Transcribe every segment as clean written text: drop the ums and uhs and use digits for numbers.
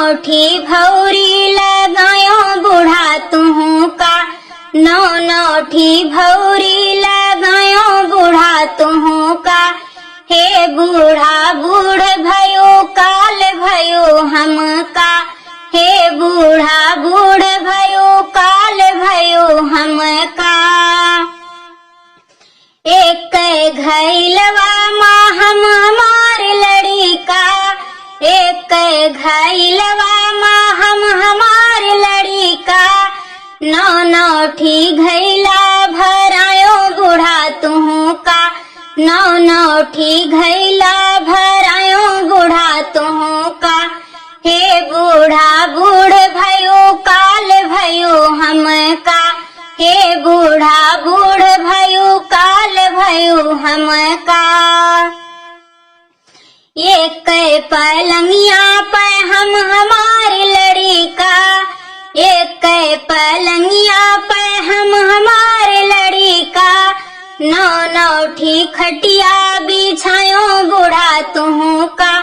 नौठी भौरी लगायो बूढ़ा तुहू का, नौ नौठी भौरी लगायो बूढ़ा तुहू का। हे बूढ़ा बूढ़ भयो काल भयो हमका, हे बूढ़ा बूढ़ भयो काल भयो हमका। एक घैलवा माँ हम हमार लड़िका, एक घैलवा माँ हम हमार लड़िका। नौ नौठी घैला भरायो बूढ़ा तुहू का, नौ नौठी घैला भरायो बूढ़ा तुहू का। हे बूढ़ा बूढ़ भयो काल भयो हमका, हे बूढ़ा बूढ़ भयो काल भयो हमका। एक पलंगिया पे हम हमार लड़िका, एक पलंगिया पे हम हमार लड़िका। नौ नौठी खटिया बिछायो बूढ़ा तुहू का,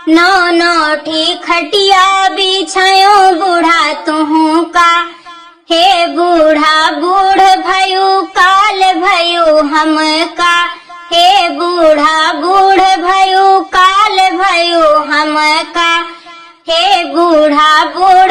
नौ नौठी खटिया बिछायो बूढ़ा तुहू का। हे बूढ़ा बूढ़ भयो काल भयो हमका, हे बूढ़ा बूढ़ भयो काल भयो हमका। हे बूढ़ा बूढ़